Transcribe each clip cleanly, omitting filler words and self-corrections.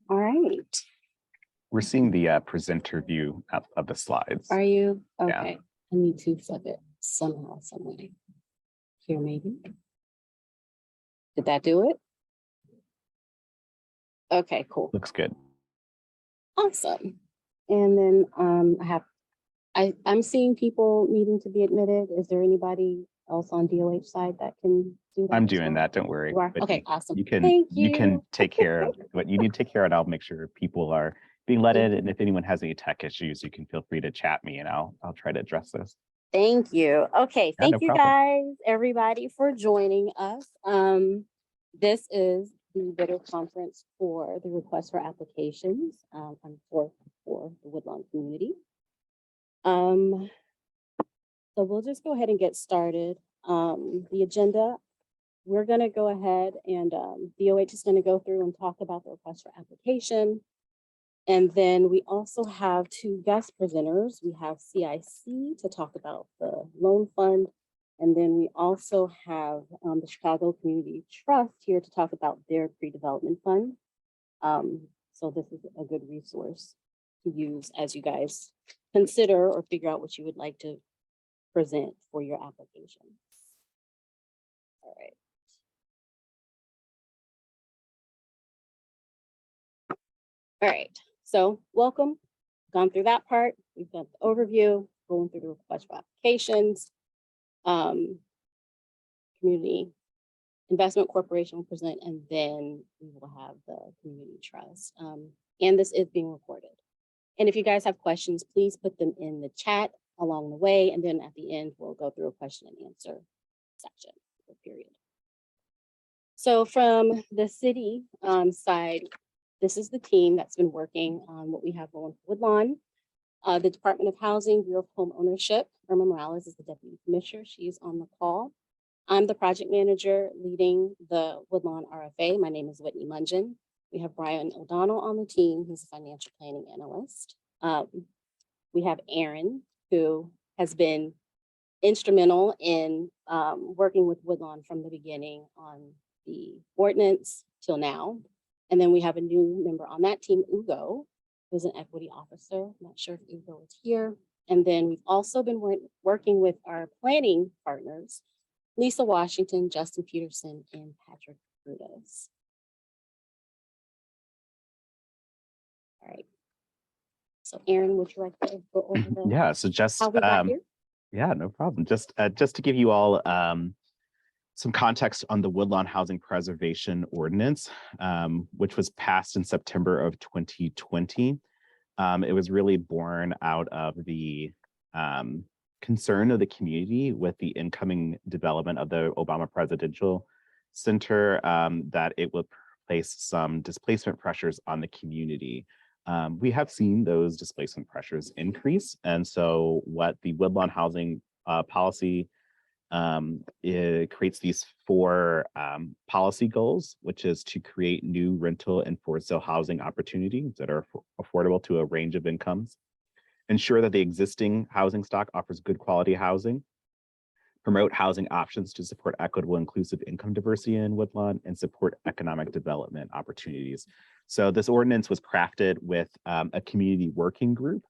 All right. We're seeing the presenter view of the slides. Are you? Yeah. Okay. I need to flip it somehow, some way. Here, maybe. Did that do it? Okay, cool. Looks good. Awesome. And then I'm seeing people needing to be admitted. Is there anybody else on DOH side that can do that? I'm as doing well? that. Don't worry. You are? But Okay, awesome. You can Thank you can you. take care of what you need to take care of, and I'll make sure people are being let in. And if anyone has any tech issues, you can feel free to chat me, and I'll try to address this. Thank you. Okay, Yeah, thank no you problem. guys, everybody, for joining us. This is the bidder conference for the request for applications for the Woodlawn community. So we'll just go ahead and get started. The agenda, we're going to go ahead and DOH is going to go through and talk about the request for application. And then we also have two guest presenters. We have CIC to talk about the loan fund. And then we also have the Chicago Community Trust here to talk about their pre-development fund. So this is a good resource to use as you guys consider or figure out what you would like to present for your application. All right. All right, so welcome. Gone through that part. We've got the overview, going through the request for applications. Community Investment Corporation will present, and then we will have the community trust. And this is being recorded. And if you guys have questions, please put them in the chat along the way. And then at the end, we'll go through a question and answer section or period. So from the city side, this is the team that's been working on what we have going for Woodlawn. The Department of Housing, Bureau of Home Ownership, Irma Morales is the Deputy Commissioner. She's on the call. I'm the project manager leading the Woodlawn RFA. My name is Whitney Mungin. We have Brian O'Donnell on the team, who's a financial planning analyst. We have Aaron, who has been instrumental in working with Woodlawn from the beginning on the ordinance till now. And then we have a new member on that team, Ugo, who's an equity officer. I'm not sure if Ugo is here. And then we've also been working with our planning partners, Lisa Washington, Justin Peterson, and Patrick Brutus. All right. So Aaron, would you like to go over the Yeah, so just how we got here? Yeah, no problem. Just to give you all some context on the Woodlawn Housing Preservation Ordinance, which was passed in September of 2020. It was really born out of the concern of the community with the incoming development of the Obama Presidential Center, that it would place some displacement pressures on the community. We have seen those displacement pressures increase. And so what the Woodlawn Housing Policy it creates these four policy goals, which is to create new rental and for sale housing opportunities that are affordable to a range of incomes, ensure that the existing housing stock offers good quality housing, promote housing options to support equitable inclusive income diversity in Woodlawn, and support economic development opportunities. So this ordinance was crafted with a community working group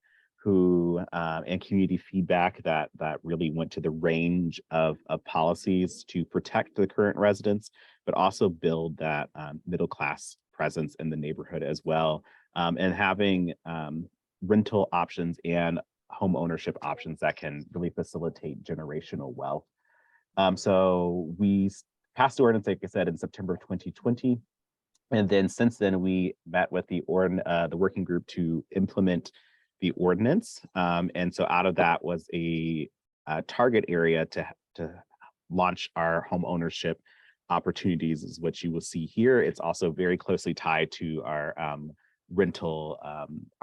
who and community feedback that really went to the range of policies to protect the current residents, but also build that middle class presence in the neighborhood as well, and having rental options and home ownership options that can really facilitate generational wealth. So we passed the ordinance, like I said, in September of 2020. And then since then, we met with the working group to implement the ordinance. And so out of that was a target area to launch our home ownership opportunities, is what you will see here. It's also very closely tied to our rental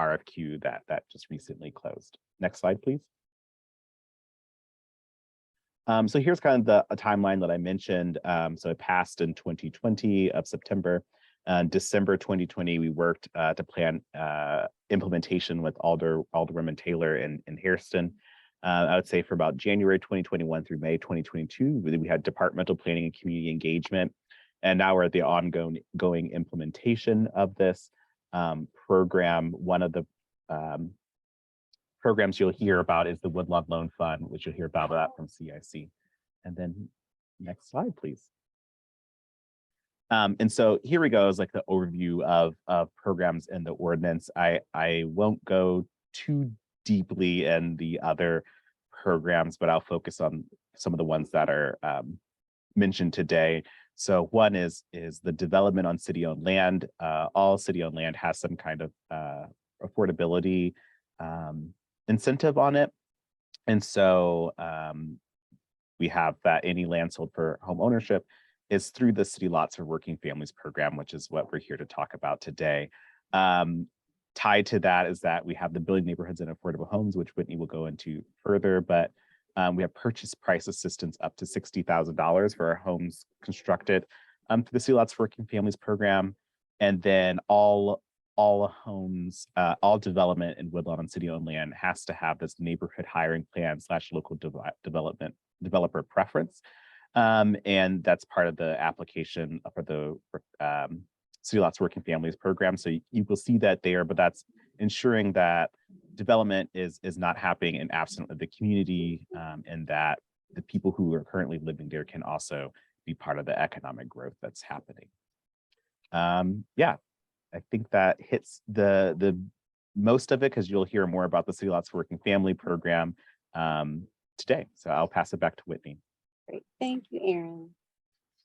RFQ that just recently closed. Next slide, please. So here's kind of a timeline that I mentioned. So it passed in 2020 of September. December 2020, we worked to plan implementation with Alderwoman Taylor and Hairston. I would say for about January 2021 through May 2022, we had departmental planning and community engagement. And now we're at the ongoing implementation of this. program. One of the programs you'll hear about is the Woodlawn Loan Fund, which you'll hear about that from CIC. And then next slide, please. And so here we go is like the overview of programs in the ordinance. I won't go too deeply in the other programs, but I'll focus on some of the ones that are mentioned today. So one is the development on city-owned land. All city-owned land has some kind of affordability incentive on it. And so we have that any land sold for home ownership is through the City Lots for Working Families program, which is what we're here to talk about today. Tied to that is that we have the Building Neighborhoods and Affordable Homes, which Whitney will go into further, but we have purchase price assistance up to $60,000 for our homes constructed through the City Lots for Working Families program. And then all homes, all development in Woodlawn on city-owned land has to have this neighborhood hiring plan / local developer preference. And that's part of the application for the City Lots Working Families program. So you will see that there, but that's ensuring that development is not happening in absence of the community, and that the people who are currently living there can also be part of the economic growth that's happening. Yeah, I think that hits the most of it, because you'll hear more about the City Lots Working Family program today. So I'll pass it back to Whitney. Great, thank you, Aaron.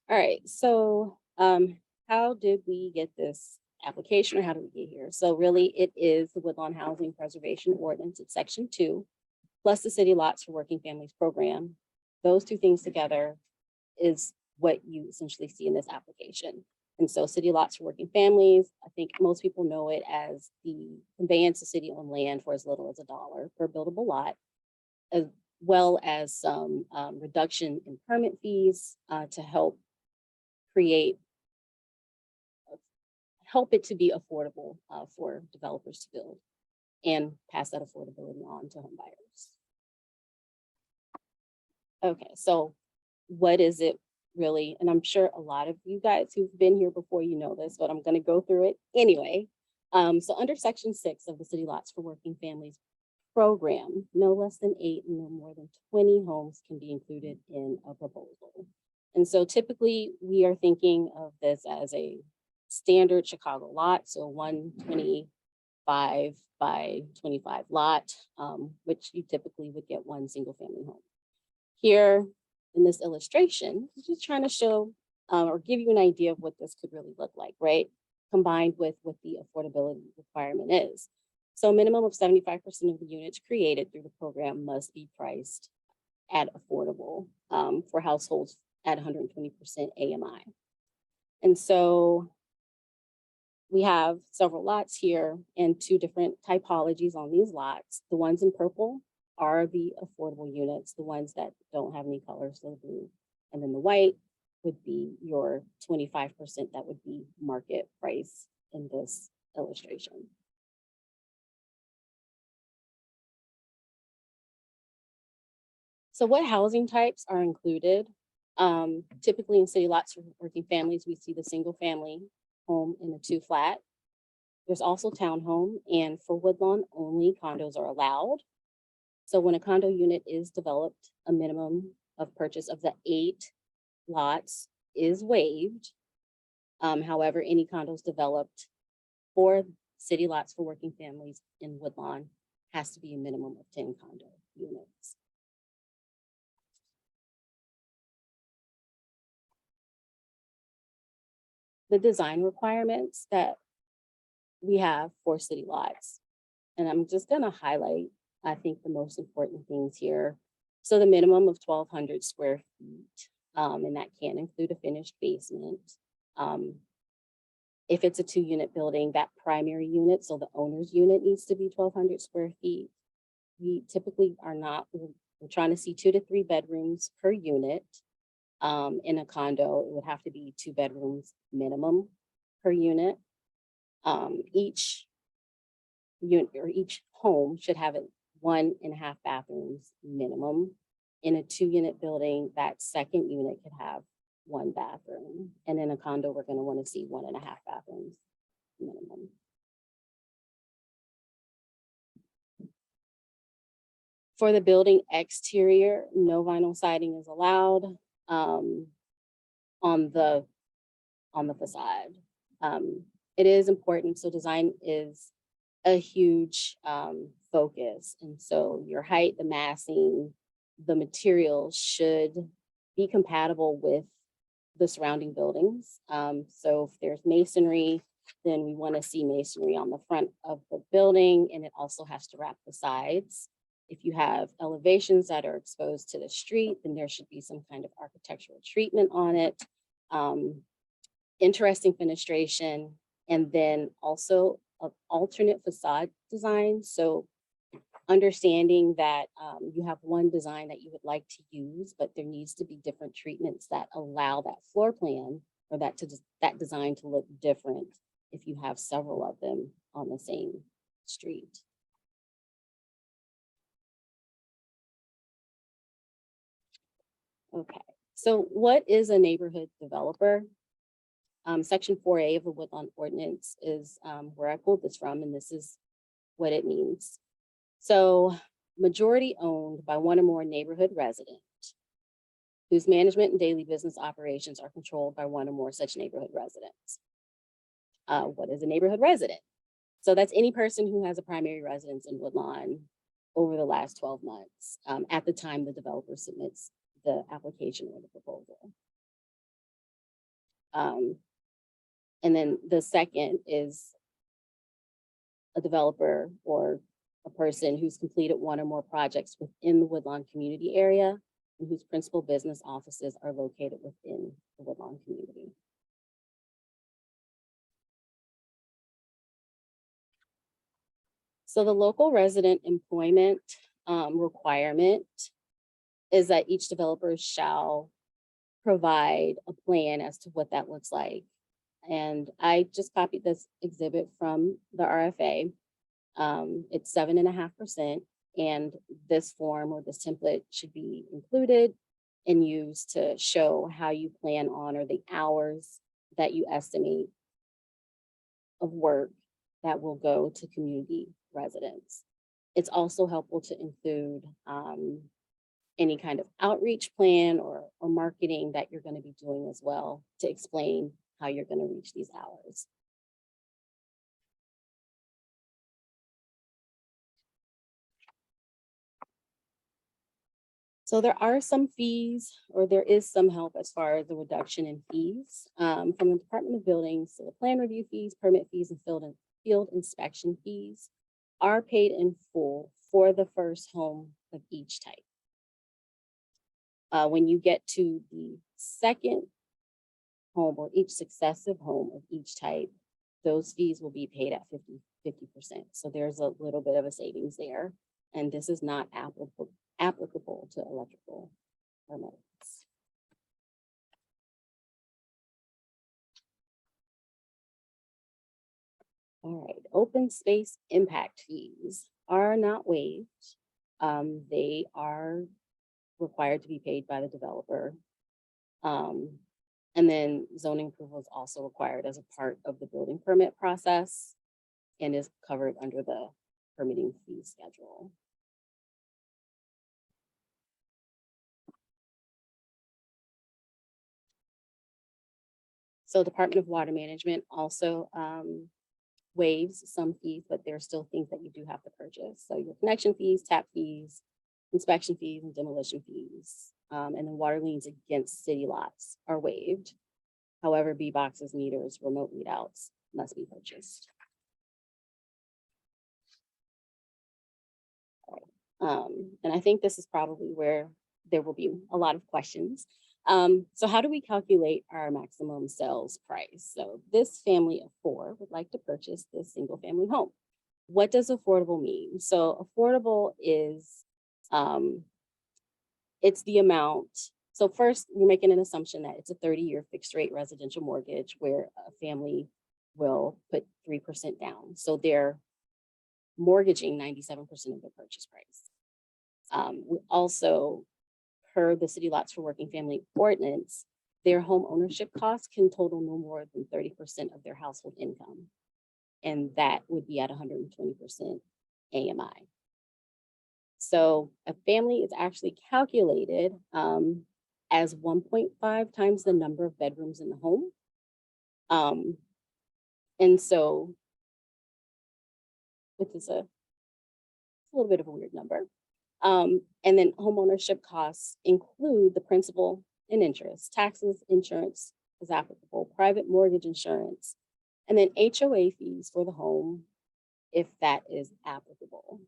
All right, so how did we get this application, or how did we get here? So really, it is the Woodlawn Housing Preservation Ordinance. It's Section 2, plus the City Lots for Working Families program. Those two things together is what you essentially see in this application. And so City Lots for Working Families, I think most people know it as the conveyance of city-owned land for as little as $1 per buildable lot, as well as some reduction in permit fees to help it to be affordable for developers to build and pass that affordability on to home buyers. Okay, so what is it really? And I'm sure a lot of you guys who've been here before, you know this, but I'm going to go through it anyway. So under Section 6 of the City Lots for Working Families program, no less than 8 and no more than 20 homes can be included in a proposal. And so typically we are thinking of this as a standard Chicago lot, so 125 by 25 lot, which you typically would get one single family home. Here in this illustration, I'm just trying to show or give you an idea of what this could really look like, right? Combined with what the affordability requirement is. So a minimum of 75% of the units created through the program must be priced at affordable for households at 120% AMI. And so we have several lots here and 2 different typologies on these lots. The ones in purple are the affordable units, the ones that don't have any colors, so blue. And then the white would be your 25% that would be market price in this illustration. So what housing types are included? Typically in City Lots for Working Families, we see the single family home in a 2 flat. There's also townhome, and for Woodlawn only condos are allowed. So when a condo unit is developed, a minimum of purchase of the 8 lots is waived. However, any condos developed for City Lots for Working Families in Woodlawn has to be a minimum of 10 condo units. The design requirements that we have for City Lots, and I'm just going to highlight, I think, the most important things here. So the minimum of 1,200 square feet, and that can include a finished basement. If it's a 2-unit building, that primary unit, so the owner's unit, needs to be 1,200 square feet. We typically are not, we're trying to see 2 to 3 bedrooms per unit. In a condo, it would have to be 2 bedrooms minimum per unit. Each unit or each home should have 1.5 bathrooms minimum. In a 2-unit building, that second unit could have 1 bathroom. And in a condo, we're going to want to see 1.5 bathrooms minimum. For the building exterior, no vinyl siding is allowed on the facade. It is important, so design is a huge focus. And so your height, the massing, the materials should be compatible with the surrounding buildings. So if there's masonry, then we want to see masonry on the front of the building, and it also has to wrap the sides. If you have elevations that are exposed to the street, then there should be some kind of architectural treatment on it. Interesting fenestration, and then also an alternate facade design. So understanding that you have one design that you would like to use, but there needs to be different treatments that allow that floor plan or that design to look different if you have several of them on the same street. Okay, so what is a neighborhood developer? Section 4A of the Woodlawn Ordinance is where I pulled this from, and this is what it means. So majority owned by one or more neighborhood residents whose management and daily business operations are controlled by one or more such neighborhood residents. What is a neighborhood resident? So that's any person who has a primary residence in Woodlawn over the last 12 months at the time the developer submits the application or the proposal. And then the second is a developer or a person who's completed one or more projects within the Woodlawn community area and whose principal business offices are located within the Woodlawn community. So the local resident employment requirement is that each developer shall provide a plan as to what that looks like. And I just copied this exhibit from the RFA. It's 7.5%, and this form or this template should be included and used to show how you plan on or the hours that you estimate of work that will go to community residents. It's also helpful to include any kind of outreach plan or marketing that you're going to be doing as well to explain how you're going to reach these hours. So there are some fees, or there is some help as far as the reduction in fees from the Department of Buildings. So the plan review fees, permit fees, and field inspection fees are paid in full for the first home of each type. When you get to the second home or each successive home of each type, those fees will be paid at 50%. So there's a little bit of a savings there. And this is not applicable to electrical permits. All right, open space impact fees are not waived. They are required to be paid by the developer. And then zoning approval is also required as a part of the building permit process and is covered under the permitting fee schedule. So Department of Water Management also waives some fees, but there are still things that you do have to purchase. So your connection fees, tap fees, inspection fees, and demolition fees. And then water liens against city lots are waived. However, B boxes, meters, remote readouts must be purchased. And I think this is probably where there will be a lot of questions. So how do we calculate our maximum sales price? So this family of 4 would like to purchase this single family home. What does affordable mean? So affordable is, it's the amount. So first we're making an assumption that it's a 30-year fixed rate residential mortgage where a family will put 3% down. So they're mortgaging 97% of the purchase price. We also, per the City Lots for Working Family Ordinance, their home ownership costs can total no more than 30% of their household income. And that would be at 120% AMI. So a family is actually calculated as 1.5 times the number of bedrooms in the home. And so, which is a little bit of a weird number. And then homeownership costs include the principal and interest, taxes, insurance is applicable, private mortgage insurance, and then HOA fees for the home if that is applicable.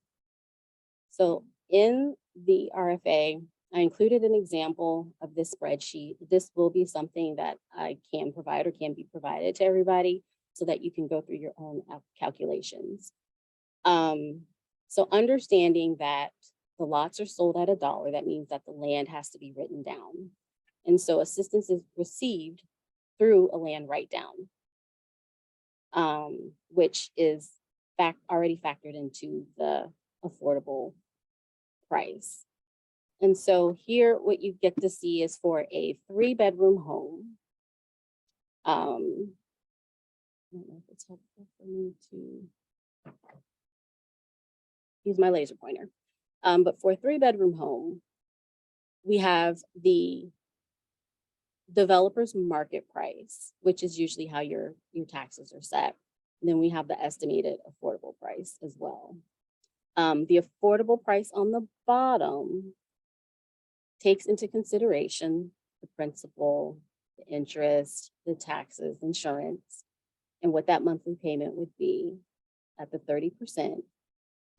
So in the RFA, I included an example of this spreadsheet. This will be something that I can provide or can be provided to everybody so that you can go through your own calculations. So understanding that the lots are sold at $1, that means that the land has to be written down. And so assistance is received through a land write down, which is already factored into the affordable price. And so here, what you get to see is for a 3-bedroom home. I don't know if it's helpful for me to use my laser pointer. But for a 3-bedroom home, we have the developer's market price, which is usually how your taxes are set. And then we have the estimated affordable price as well. The affordable price on the bottom takes into consideration the principal, the interest, the taxes, insurance, and what that monthly payment would be at the 30%,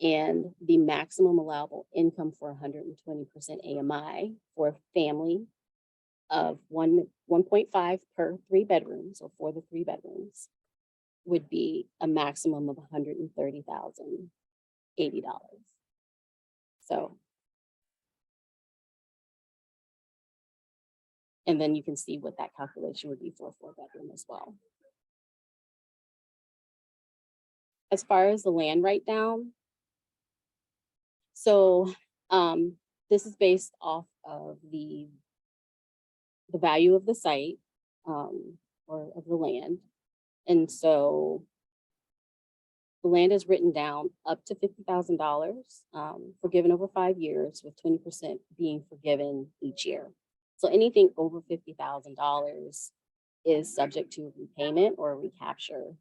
and the maximum allowable income for 120% AMI for a family of 1.5 per 3 bedrooms, or for the 3 bedrooms, would be a maximum of $130,080. So, and then you can see what that calculation would be for a 4-bedroom as well. As far as the land write down, so this is based off of the value of the site or of the land. And so the land is written down up to $50,000, forgiven over 5 years, with 20% being forgiven each year. So anything over $50,000 is subject to repayment or recapture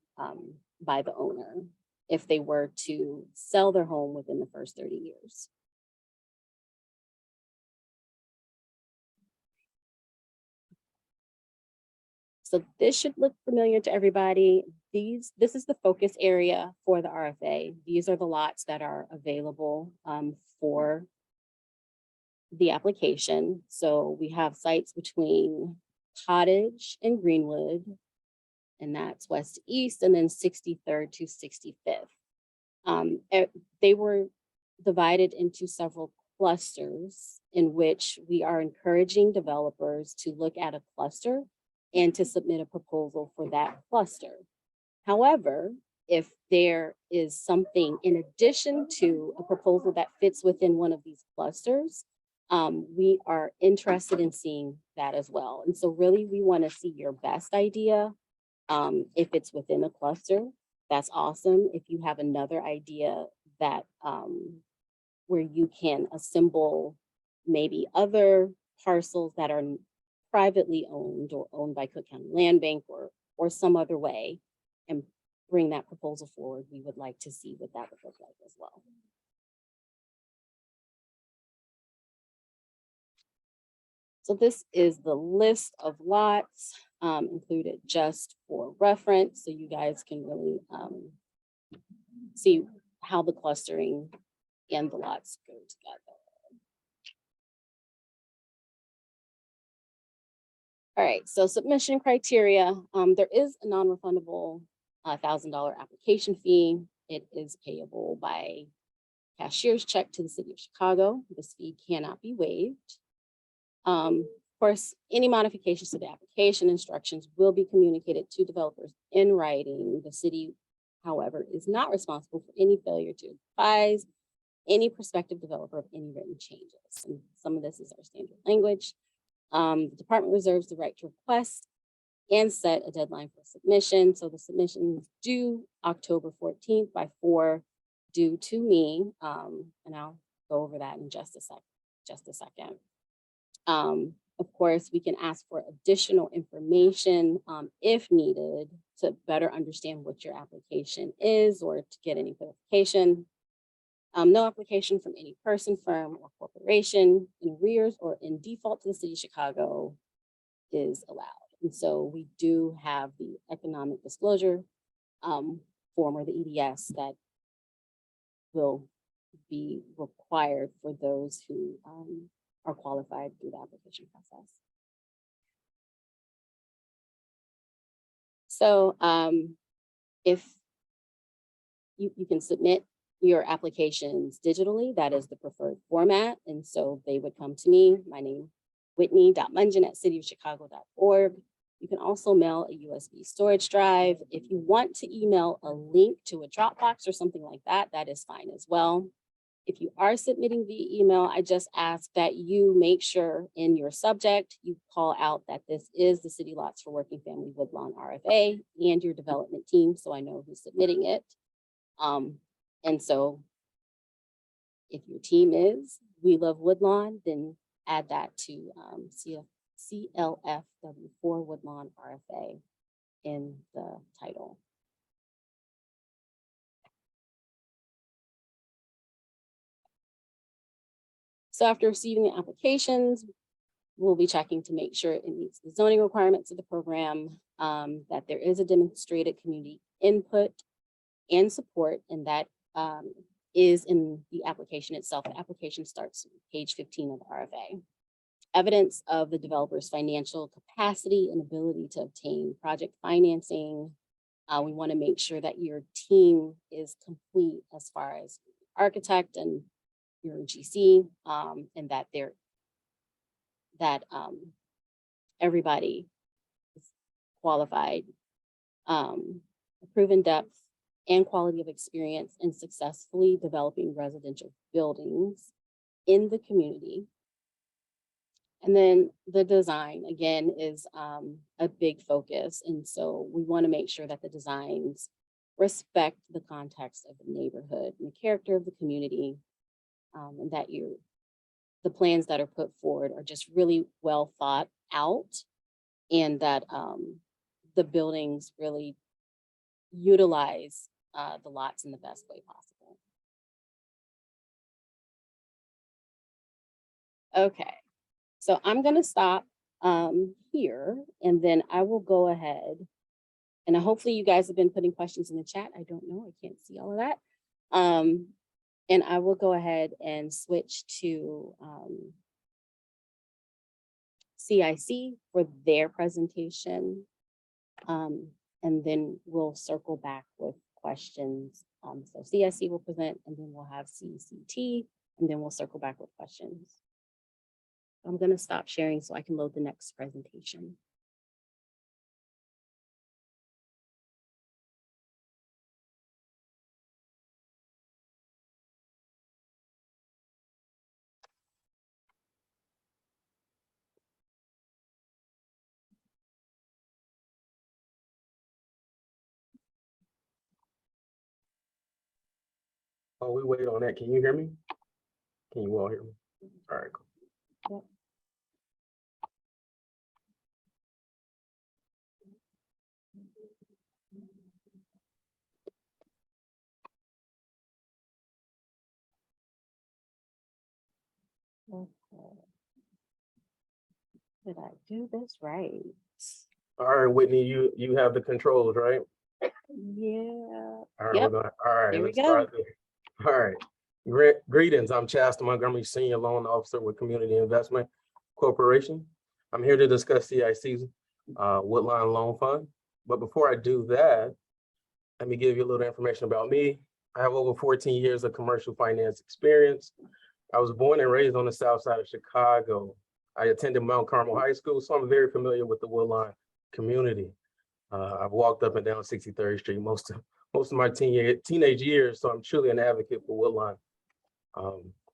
by the owner if they were to sell their home within the first 30 years. So this should look familiar to everybody. This is the focus area for the RFA. These are the lots that are available for the application. So we have sites between Cottage and Greenwood, and that's west to east, and then 63rd to 65th. They were divided into several clusters in which we are encouraging developers to look at a cluster and to submit a proposal for that cluster. However, if there is something in addition to a proposal that fits within one of these clusters, we are interested in seeing that as well. And so really we want to see your best idea. If it's within a cluster, that's awesome. If you have another idea that where you can assemble maybe other parcels that are privately owned or owned by Cook County Land Bank or some other way, and bring that proposal forward, we would like to see what that would look like as well. So this is the list of lots included just for reference, so you guys can really see how the clustering and the lots go together. All right, so submission criteria. There is a non-refundable $1,000 application fee. It is payable by cashier's check to the city of Chicago. This fee cannot be waived. Of course, any modifications to the application instructions will be communicated to developers in writing. The city, however, is not responsible for any failure to advise any prospective developer of any written changes. And some of this is our standard language. The department reserves the right to request and set a deadline for submission. So the submission is due October 14th by 4, due to me, and I'll go over that in just a second. Of course, we can ask for additional information if needed to better understand what your application is or to get any clarification. No application from any person, firm, or corporation in arrears or in default to the city of Chicago is allowed. And so we do have the economic disclosure form, or the EDS, that will be required for those who are qualified through the application process. So if you can submit your applications digitally, that is the preferred format. And so they would come to me. My name, whitney.mungen@cityofchicago.org. You can also mail a USB storage drive. If you want to email a link to a Dropbox or something like that, that is fine as well. If you are submitting via email, I just ask that you make sure in your subject, you call out that this is the City Lots for Working Family Woodlawn RFA and your development team, so I know who's submitting it. And so if your team is We Love Woodlawn, then add that to CLFW4 Woodlawn RFA in the title. So after receiving the applications, we'll be checking to make sure it meets the zoning requirements of the program, that there is a demonstrated community input and support, and that is in the application itself. The application starts page 15 of the RFA. Evidence of the developer's financial capacity and ability to obtain project financing. We want to make sure that your team is complete as far as architect and your GC, and that everybody is qualified, proven depth and quality of experience in successfully developing residential buildings in the community. And then the design, again, is a big focus. And so we want to make sure that the designs respect the context of the neighborhood and the character of the community, and that the plans that are put forward are just really well thought out, and that the buildings really utilize the lots in the best way possible. Okay, so I'm going to stop here, and then I will go ahead, and hopefully you guys have been putting questions in the chat. I don't know, I can't see all of that. And I will go ahead and switch to CIC for their presentation. And then we'll circle back with questions. So CIC will present, and then we'll have CCT, and then we'll circle back with questions. I'm going to stop sharing so I can load the next presentation. Oh, we wait on that. Can you hear me? Can you all hear me? All right, cool. Yep. Okay. Did I do this right? All right, Whitney, you have the controls, right? Yeah. All right, Yep. all right, There we let's go. start there. All right. Greetings. I'm Chasta Montgomery, Senior Loan Officer with Community Investment Corporation. I'm here to discuss CIC's Woodlawn Loan Fund. But before I do that, let me give you a little information about me. I have over 14 years of commercial finance experience. I was born and raised on the south side of Chicago. I attended Mount Carmel High School, so I'm very familiar with the Woodlawn community. I've walked up and down 63rd Street most of my teenage years, so I'm truly an advocate for Woodlawn.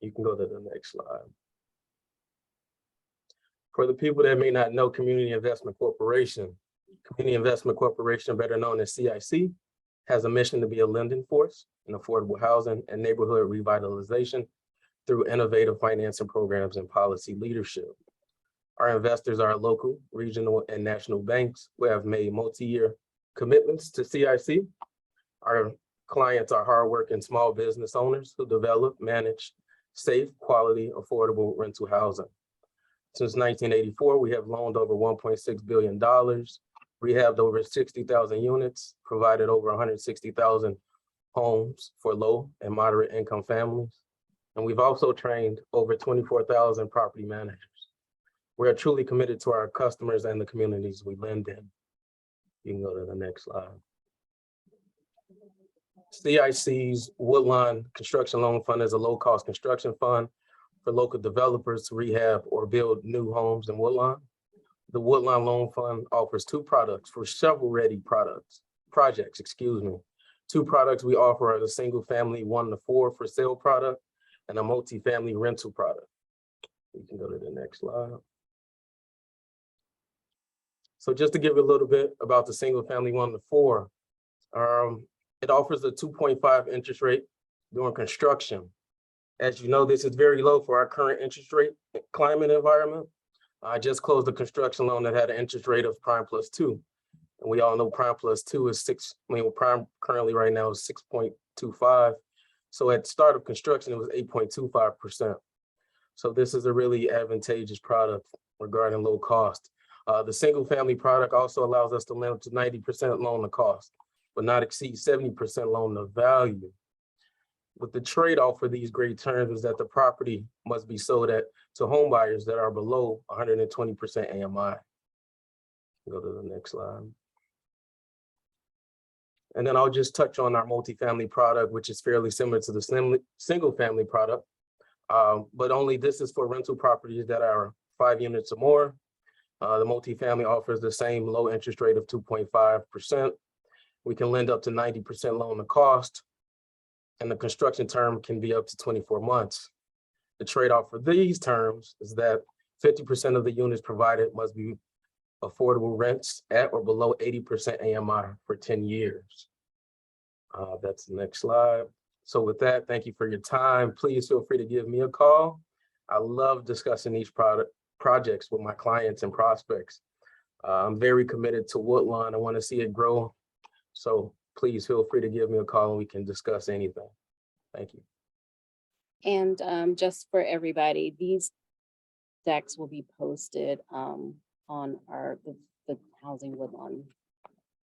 You can go to the next slide. For the people that may not know Community Investment Corporation, better known as CIC, has a mission to be a lending force in affordable housing and neighborhood revitalization through innovative financing programs and policy leadership. Our investors are local, regional, and national banks who have made multi-year commitments to CIC. Our clients are hardworking small business owners who develop, manage safe, quality, affordable rental housing. Since 1984, we have loaned over $1.6 billion, rehabbed over 60,000 units, provided over 160,000 homes for low and moderate income families. And we've also trained over 24,000 property managers. We are truly committed to our customers and the communities we lend in. You can go to the next slide. CIC's Woodlawn Construction Loan Fund is a low-cost construction fund for local developers to rehab or build new homes in Woodlawn. The Woodlawn Loan Fund offers two products for shovel-ready projects. Two products we offer are the single-family 1 to 4 for sale product and a multi-family rental product. You can go to the next slide. So just to give a little bit about the single-family 1 to 4, it offers a 2.5 interest rate during construction. As you know, this is very low for our current interest rate climate environment. I just closed a construction loan that had an interest rate of prime plus 2. And we all know prime plus 2 is prime currently right now is 6.25. So at the start of construction, it was 8.25%. So this is a really advantageous product regarding low cost. The single family product also allows us to lend up to 90% loan to cost, but not exceed 70% loan to value. With the trade-off for these great terms is that the property must be sold to home buyers that are below 120% AMI. Go to the next slide. And then I'll just touch on our multifamily product, which is fairly similar to the single family product, but only this is for rental properties that are 5 units or more. The multifamily offers the same low interest rate of 2.5%. We can lend up to 90% loan to cost, and the construction term can be up to 24 months. The trade-off for these terms is that 50% of the units provided must be affordable rents at or below 80% AMI for 10 years. That's the next slide. So with that, thank you for your time. Please feel free to give me a call. I love discussing these projects with my clients and prospects. I'm very committed to Woodlawn. I want to see it grow. So please feel free to give me a call and we can discuss anything. Thank you. And just for everybody, these decks will be posted on the Housing Woodlawn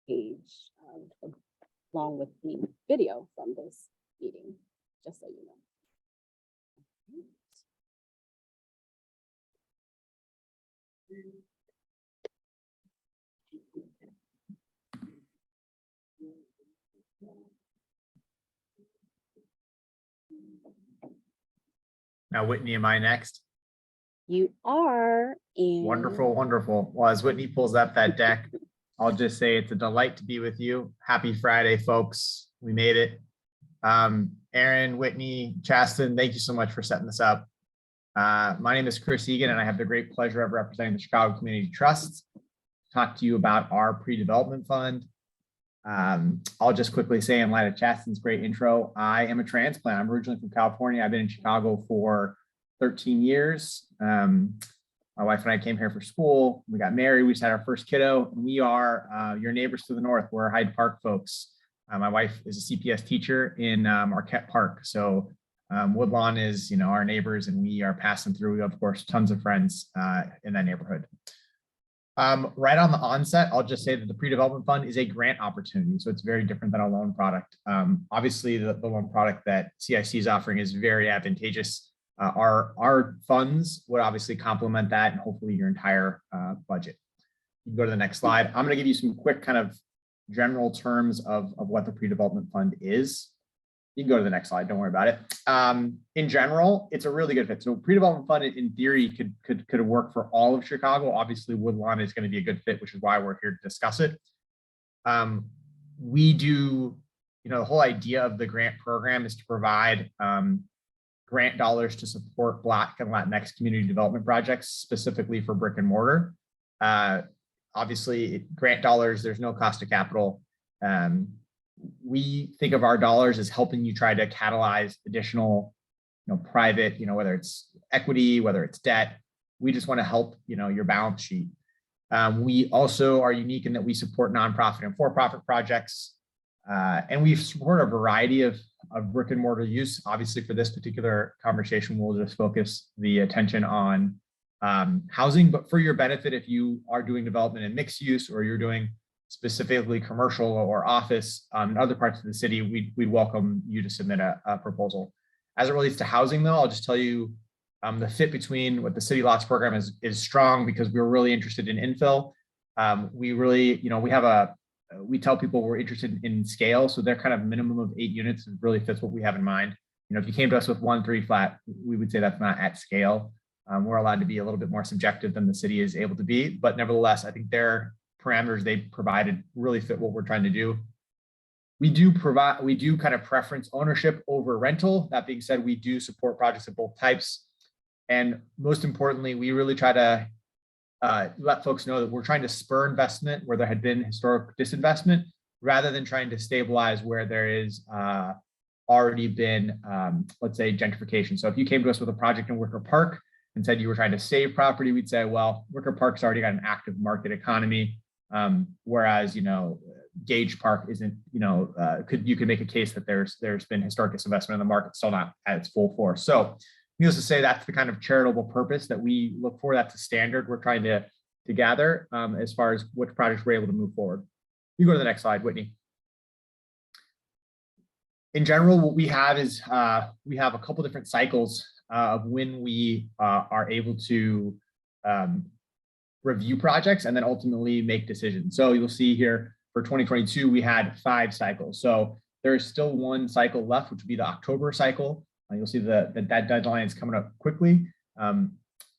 page, along with the video from this meeting, just so you know. Now, Whitney, am I next? You are. And Wonderful, wonderful. Well, as Whitney pulls up that deck, I'll just say it's a delight to be with you. Happy Friday, folks. We made it. Aaron, Whitney, Chaston, thank you so much for setting this up. My name is Chris Egan, and I have the great pleasure of representing the Chicago Community Trust to talk to you about our pre-development fund. I'll just quickly say, in light of Chaston's great intro, I am a transplant. I'm originally from California. I've been in Chicago for 13 years. My wife and I came here for school. We got married. We just had our first kiddo. And we are your neighbors to the north. We're Hyde Park folks. My wife is a CPS teacher in Marquette Park. So Woodlawn is, our neighbors, and we are passing through. We have, of course, tons of friends in that neighborhood. Right on the onset, I'll just say that the pre-development fund is a grant opportunity. So it's very different than a loan product. Obviously, the loan product that CIC is offering is very advantageous. Our funds would obviously complement that and hopefully your entire budget. You can go to the next slide. I'm going to give you some quick kind of general terms of what the pre-development fund is. You can go to the next slide. Don't worry about it. In general, it's a really good fit. So pre-development fund in theory could work for all of Chicago. Obviously, Woodlawn is going to be a good fit, which is why we're here to discuss it. We do, the whole idea of the grant program is to provide grant dollars to support Black and Latinx community development projects, specifically for brick and mortar. Obviously, grant dollars, there's no cost of capital. We think of our dollars as helping you try to catalyze additional private, whether it's equity, whether it's debt. We just want to help, your balance sheet. We also are unique in that we support nonprofit and for-profit projects. And we support a variety of brick and mortar use. Obviously, for this particular conversation, we'll just focus the attention on housing. But for your benefit, if you are doing development in mixed use, or you're doing specifically commercial or office in other parts of the city, we'd welcome you to submit a proposal. As it relates to housing, though, I'll just tell you the fit between what the City Lots program is strong, because we're really interested in infill. We really, we tell people we're interested in scale. So they're kind of minimum of 8 units. It really fits what we have in mind. If you came to us with 1-3 flat, we would say that's not at scale. We're allowed to be a little bit more subjective than the city is able to be, but nevertheless, I think their parameters they provided really fit what we're trying to do. We do kind of preference ownership over rental. That being said, we do support projects of both types. And most importantly, we really try to let folks know that we're trying to spur investment where there had been historic disinvestment, rather than trying to stabilize where there is already been, let's say, gentrification. So if you came to us with a project in Wicker Park and said you were trying to save property, we'd say, well, Wicker Park's already got an active market economy, whereas, Gage Park isn't, you could make a case that there's been historic disinvestment in the market, still not at its full force. So needless to say, that's the kind of charitable purpose that we look for. That's a standard we're trying to gather as far as which projects we're able to move forward. You go to the next slide, Whitney. In general, what we have is we have a couple different cycles of when we are able to review projects and then ultimately make decisions. So you'll see here for 2022, we had 5 cycles. So there is still 1 cycle left, which would be the October cycle. You'll see that deadline is coming up quickly.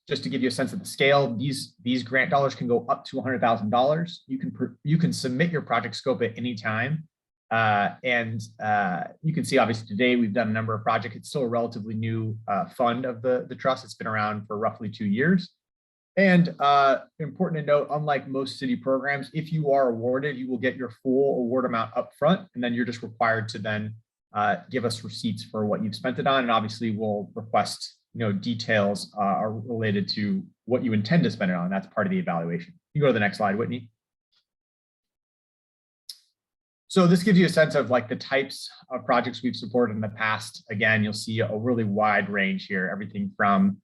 Just to give you a sense of the scale, these grant dollars can go up to $100,000. You can submit your project scope at any time. And you can see, obviously, today we've done a number of projects. It's still a relatively new fund of the trust. It's been around for roughly 2 years. And important to note, unlike most city programs, if you are awarded, you will get your full award amount up front, and then you're just required to then give us receipts for what you've spent it on. And obviously we'll request details are related to what you intend to spend it on. That's part of the evaluation. You go to the next slide, Whitney. So this gives you a sense of like the types of projects we've supported in the past. Again, you'll see a really wide range here, everything from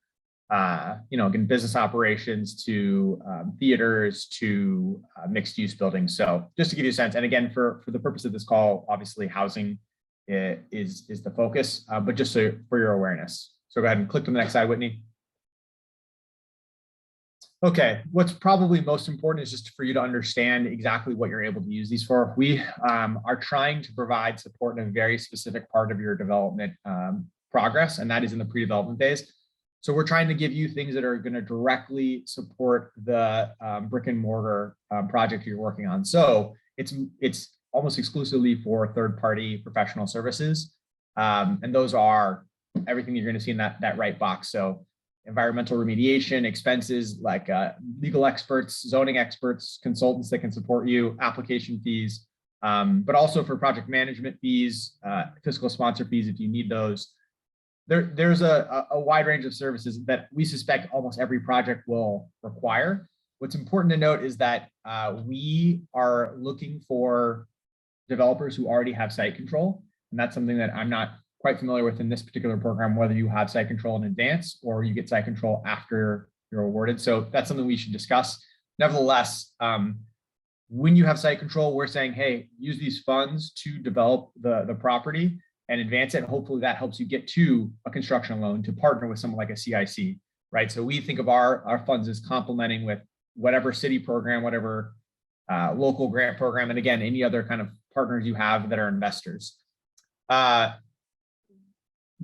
again, business operations to theaters to mixed use buildings. So just to give you a sense, and again, for the purpose of this call, obviously housing is the focus, but just so for your awareness. So go ahead and click on the next slide, Whitney. Okay, what's probably most important is just for you to understand exactly what you're able to use these for. We are trying to provide support in a very specific part of your development progress, and that is in the pre-development phase. So we're trying to give you things that are going to directly support the brick and mortar project you're working on. So it's almost exclusively for third-party professional services. And those are everything you're going to see in that right box. So environmental remediation, expenses like legal experts, zoning experts, consultants that can support you, application fees, but also for project management fees, fiscal sponsor fees if you need those. There's a wide range of services that we suspect almost every project will require. What's important to note is that we are looking for developers who already have site control. And that's something that I'm not quite familiar with in this particular program, whether you have site control in advance or you get site control after you're awarded. So that's something we should discuss. Nevertheless, when you have site control, we're saying, hey, use these funds to develop the property and advance it. And hopefully that helps you get to a construction loan to partner with someone like a CIC, right? So we think of our funds as complementing with whatever city program, whatever local grant program, and again, any other kind of partners you have that are investors.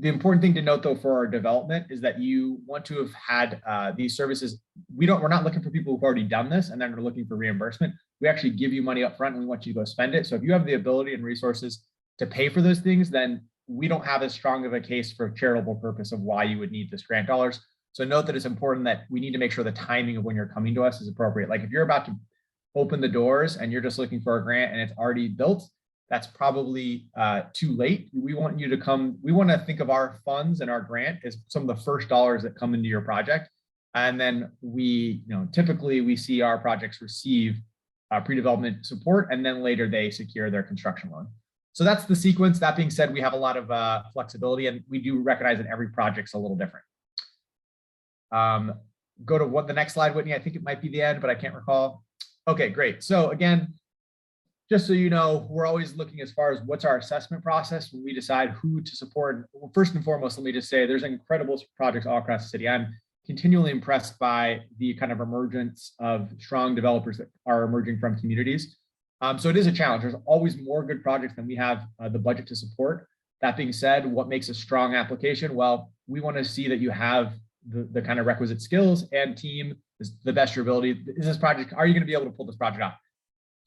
The important thing to note, though, for our development is that you want to have had these services. We're not looking for people who've already done this and then we're looking for reimbursement. We actually give you money up front and we want you to go spend it. So if you have the ability and resources to pay for those things, then we don't have as strong of a case for charitable purpose of why you would need this grant dollars. So note that it's important that we need to make sure the timing of when you're coming to us is appropriate. Like if you're about to open the doors and you're just looking for a grant and it's already built, that's probably too late. We want you to come, we want to think of our funds and our grant as some of the first dollars that come into your project. And then we, typically we see our projects receive pre-development support, and then later they secure their construction loan. So that's the sequence. That being said, we have a lot of flexibility, and we do recognize that every project's a little different. Go to the next slide, Whitney. I think it might be the end, but I can't recall. Okay, great. So again, just so you know, we're always looking as far as what's our assessment process when we decide who to support. Well, first and foremost, let me just say there's incredible projects all across the city. I'm continually impressed by the kind of emergence of strong developers that are emerging from communities. So it is a challenge. There's always more good projects than we have the budget to support. That being said, what makes a strong application? Well, we want to see that you have the kind of requisite skills and team, the best your ability. Is this project, are you going to be able to pull this project off?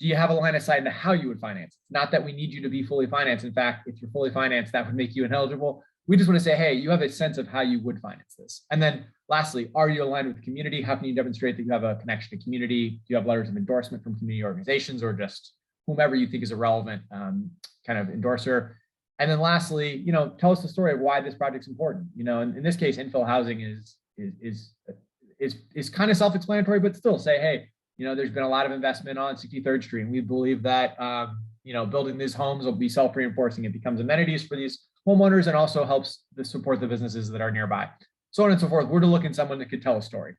Do you have a line of sight into how you would finance? It's not that we need you to be fully financed. In fact, if you're fully financed, that would make you ineligible. We just want to say, hey, you have a sense of how you would finance this. And then lastly, are you aligned with the community? How can you demonstrate that you have a connection to community? Do you have letters of endorsement from community organizations, or just whomever you think is a relevant kind of endorser? And then lastly, tell us the story of why this project's important. In this case, infill housing is kind of self-explanatory, but still say, hey, there's been a lot of investment on 63rd Street, and we believe that building these homes will be self-reinforcing. It becomes amenities for these homeowners and also helps to support the businesses that are nearby, so on and so forth. We're to look at someone that could tell a story.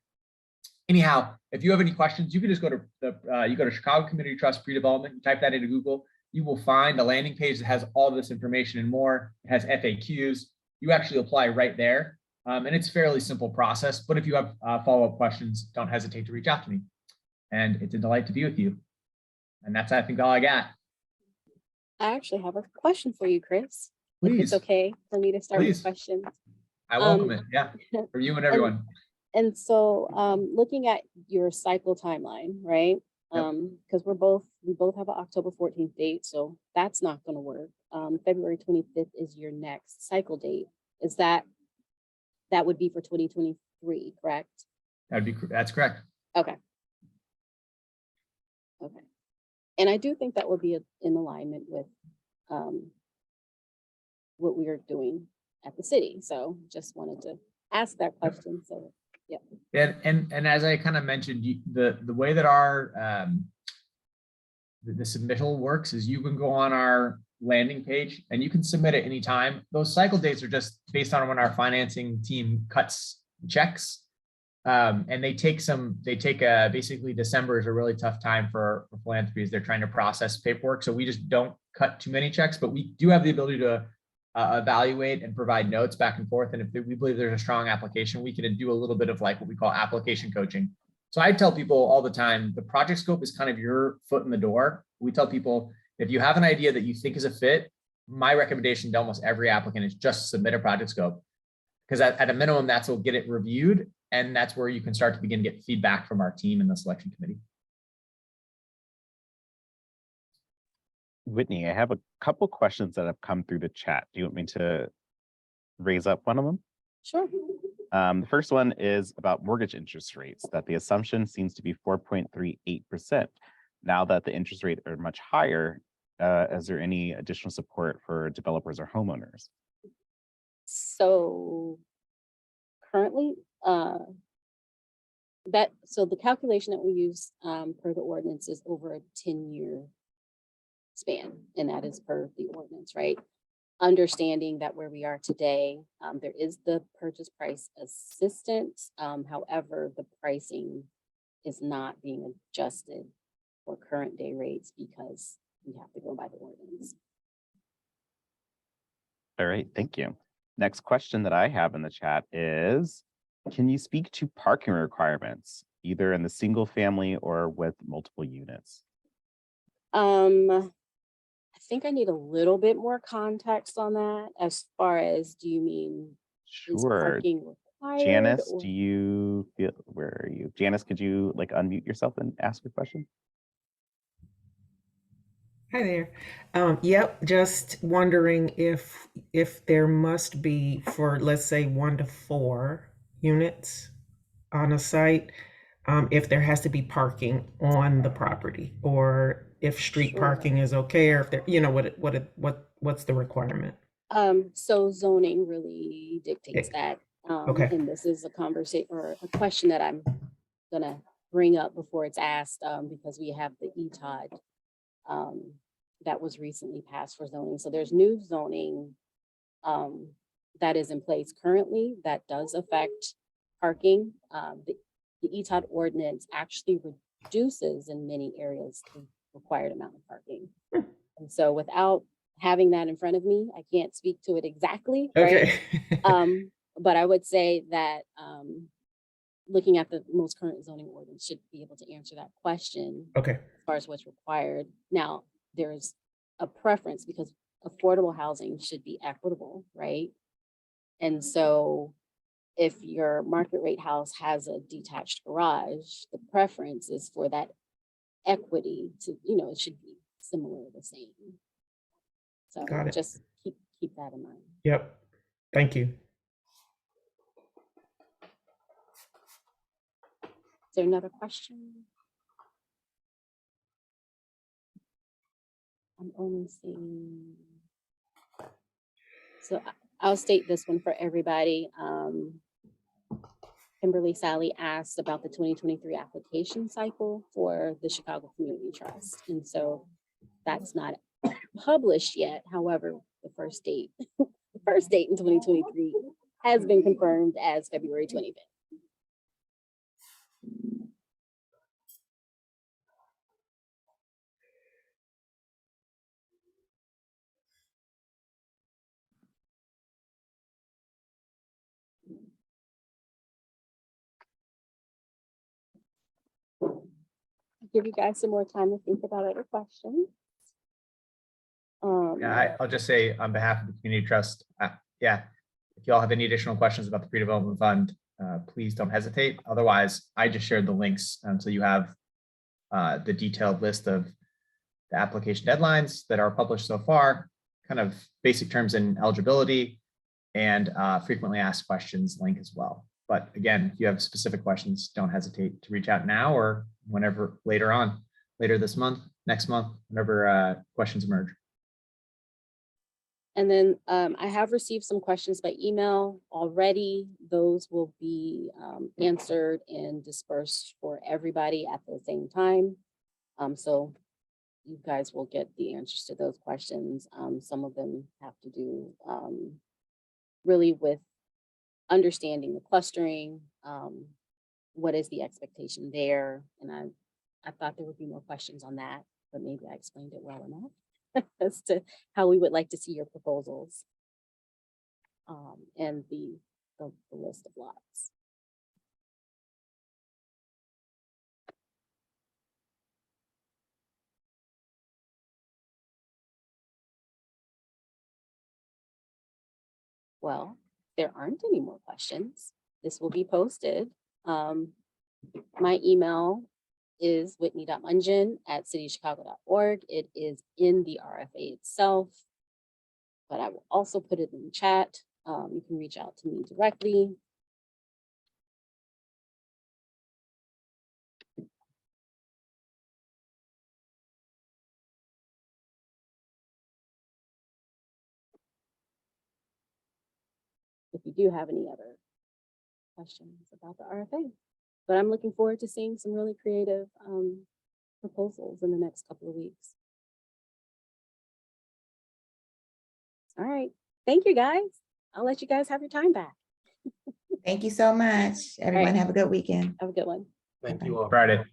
Anyhow, if you have any questions, you can just go to Chicago Community Trust Pre-Development, you type that into Google, you will find a landing page that has all this information and more. It has FAQs. You actually apply right there. And it's a fairly simple process, but if you have follow-up questions, don't hesitate to reach out to me. And it's a delight to be with you. And that's, I think, all I got. I actually have a question for you, Chris. Please. If it's okay for me to start with questions. I welcome it. Yeah, for you and everyone. And so looking at your cycle timeline, right? Because we both have an October 14th date, so that's not going to work. February 25th is your next cycle date. Is that would be for 2023, correct? That's correct. Okay. And I do think that would be in alignment with what we are doing at the city. So just wanted to ask that question. So yeah. And as I kind of mentioned, the way that our the submittal works is you can go on our landing page and you can submit at any time. Those cycle dates are just based on when our financing team cuts checks. And they take basically December is a really tough time for philanthropies. They're trying to process paperwork. So we just don't cut too many checks, but we do have the ability to evaluate and provide notes back and forth. And if we believe there's a strong application, we can do a little bit of like what we call application coaching. So I tell people all the time, the project scope is kind of your foot in the door. We tell people, if you have an idea that you think is a fit, my recommendation to almost every applicant is just submit a project scope. Because at a minimum, that's what will get it reviewed. And that's where you can start to begin to get feedback from our team in the selection committee. Whitney, I have a couple questions that have come through the chat. Do you want me to raise up one of them? Sure. The first one is about mortgage interest rates, that the assumption seems to be 4.38%. Now that the interest rates are much higher, is there any additional support for developers or homeowners? So currently, so the calculation that we use per the ordinance is over a 10-year span, and that is per the ordinance, right? Understanding that where we are today, there is the purchase price assistance. However, the pricing is not being adjusted for current day rates because we have to go by the ordinance. All right, thank you. Next question that I have in the chat is, can you speak to parking requirements, either in the single family or with multiple units? I think I need a little bit more context on that. As far as, do you mean is Sure. parking required? Janice, or- do you feel, where are you? Janice, could you like unmute yourself and ask your question? Hi there. Yep, just wondering if there must be for, let's say, 1 to 4 units on a site, if there has to be parking on the property, or if street Sure. parking is okay, or if there, what's the requirement? So zoning really dictates that. Okay. And this is a conversation or a question that I'm gonna bring up before it's asked, because we have the ETOD that was recently passed for zoning. So there's new zoning that is in place currently that does affect parking. The ETOD ordinance actually reduces in many areas the required amount of parking. And so without having that in front of me, I can't speak to it exactly, right? Okay. But I would say that looking at the most current zoning ordinance should be able to answer that question Okay. as far as what's required. Now, there's a preference because affordable housing should be equitable, right? And so if your market rate house has a detached garage, the preference is for that equity to, it should be similar, the same. So Got it. just keep that in mind. Yep. Thank you. Is there another question? I'm only seeing. So I'll state this one for everybody. Kimberly Sally asked about the 2023 application cycle for the Chicago Community Trust. And so that's not published yet. However, the first date in 2023 has been confirmed as February 25th. Give you guys some more time to think about other questions. Yeah, I'll just say on behalf of the community trust, yeah, if y'all have any additional questions about the pre-development fund, please don't hesitate. Otherwise, I just shared the links. So you have the detailed list of the application deadlines that are published so far, kind of basic terms and eligibility, and frequently asked questions link as well. But again, if you have specific questions, don't hesitate to reach out now or whenever later this month, next month, whenever questions emerge. And then I have received some questions by email already. Those will be answered and dispersed for everybody at the same time. So you guys will get the answers to those questions. Some of them have to do really with understanding the clustering. What is the expectation there? And I thought there would be more questions on that, but maybe I explained it well enough as to how we would like to see your proposals and the list of lots. Well, there aren't any more questions. This will be posted. My email is whitney.mungen@cityofchicago.org. It is in the RFA itself, but I will also put it in the chat. You can reach out to me directly. If you do have any other questions about the RFA, but I'm looking forward to seeing some really creative proposals in the next couple of weeks. All right. Thank you, guys. I'll let you guys have your time back. Thank you so much. Everyone right. have a good weekend. Have a good one. Thank you all. Friday.